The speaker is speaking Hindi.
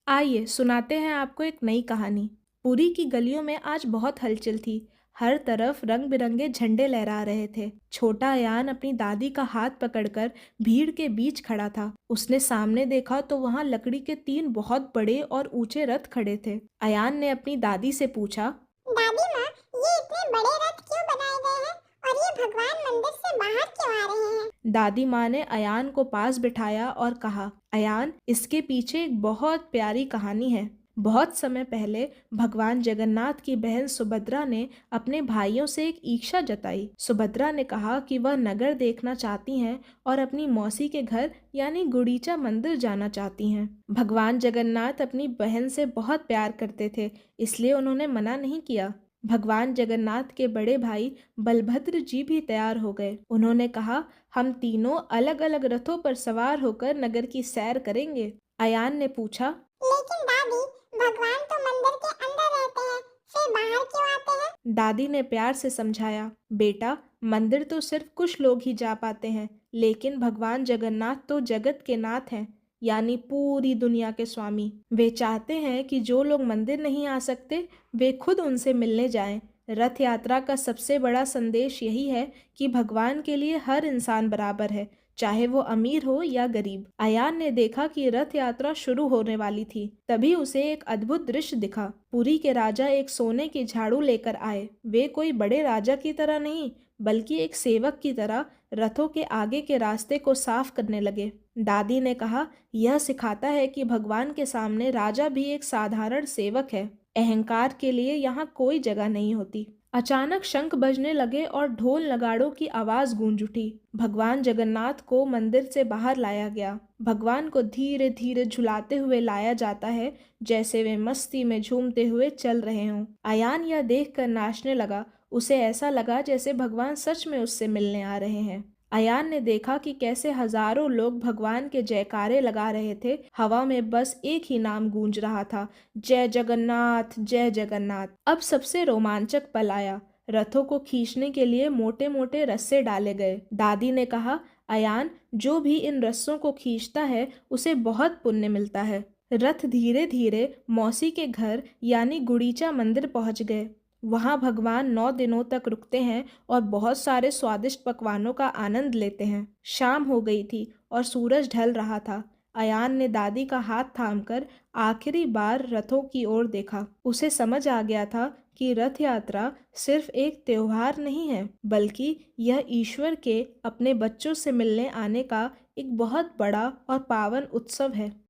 आइए सुनाते हैं आपको एक नई कहानी। पुरी की गलियों में आज बहुत हलचल थी। हर तरफ रंग बिरंगे झंडे लहरा रहे थे। छोटा अयान अपनी दादी का हाथ पकड़कर भीड़ के बीच खड़ा था। उसने सामने देखा तो वहां लकड़ी के 3 बहुत बड़े और ऊंचे रथ खड़े थे। अयान ने अपनी दादी से पूछा, दादी माँ, ये इतने बड़े रथ क्यों बनाए गए हैं और ये भगवान मंदिर से बाहर क्यों आ रहे हैं? दादी माँ ने अयान को पास बिठाया और कहा, अयान, इसके पीछे एक बहुत प्यारी कहानी है। बहुत समय पहले भगवान जगन्नाथ की बहन सुभद्रा ने अपने भाइयों से एक इच्छा जताई। सुभद्रा ने कहा कि वह नगर देखना चाहती हैं और अपनी मौसी के घर यानी गुड़ीचा मंदिर जाना चाहती हैं। भगवान जगन्नाथ अपनी बहन से बहुत प्यार करते थे, इसलिए उन्होंने मना नहीं किया। भगवान जगन्नाथ के बड़े भाई बलभद्र जी भी तैयार हो गए। उन्होंने कहा, हम तीनों अलग अलग रथों पर सवार होकर नगर की सैर करेंगे। अयान ने पूछा, लेकिन दादी, भगवान तो मंदिर के अंदर रहते हैं, फिर बाहर क्यों आते हैं? दादी ने प्यार से समझाया, बेटा, मंदिर तो सिर्फ कुछ लोग ही जा पाते हैं, लेकिन भगवान जगन्नाथ तो जगत के नाथ हैं, यानी पूरी दुनिया के स्वामी। वे चाहते हैं कि जो लोग मंदिर नहीं आ सकते, वे खुद उनसे मिलने जाएं। रथ यात्रा का सबसे बड़ा संदेश यही है कि भगवान के लिए हर इंसान बराबर है, चाहे वो अमीर हो या गरीब। अयान ने देखा कि रथ यात्रा शुरू होने वाली थी। तभी उसे एक अद्भुत दृश्य दिखा। पुरी के राजा एक सोने की झाड़ू लेकर आए। वे कोई बड़े राजा की तरह नहीं, बल्कि एक सेवक की तरह रथों के आगे के रास्ते को साफ करने लगे। दादी ने कहा, यह सिखाता है कि भगवान के सामने राजा भी एक साधारण सेवक है। अहंकार के लिए यहाँ कोई जगह नहीं होती। अचानक शंख बजने लगे और ढोल नगाड़ों की आवाज गूंज उठी। भगवान जगन्नाथ को मंदिर से बाहर लाया गया। भगवान को धीरे धीरे झुलाते हुए लाया जाता है, जैसे वे मस्ती में झूमते हुए चल रहे हों। अयान यह देखकर नाचने लगा। उसे ऐसा लगा जैसे भगवान सच में उससे मिलने आ रहे हैं। अयान ने देखा कि कैसे हजारों लोग भगवान के जयकारे लगा रहे थे। हवा में बस एक ही नाम गूंज रहा था, जय जगन्नाथ, जय जगन्नाथ। अब सबसे रोमांचक पल आया। रथों को खींचने के लिए मोटे मोटे रस्से डाले गए। दादी ने कहा, अयान, जो भी इन रस्सों को खींचता है उसे बहुत पुण्य मिलता है। रथ धीरे धीरे मौसी के घर यानी गुड़ीचा मंदिर पहुंच गए। वहां भगवान 9 दिनों तक रुकते हैं और बहुत सारे स्वादिष्ट पकवानों का आनंद लेते हैं। शाम हो गई थी और सूरज ढल रहा था। अयान ने दादी का हाथ थामकर आखिरी बार रथों की ओर देखा। उसे समझ आ गया था कि रथ यात्रा सिर्फ एक त्योहार नहीं है, बल्कि यह ईश्वर के अपने बच्चों से मिलने आने का एक बहुत बड़ा और पावन उत्सव है।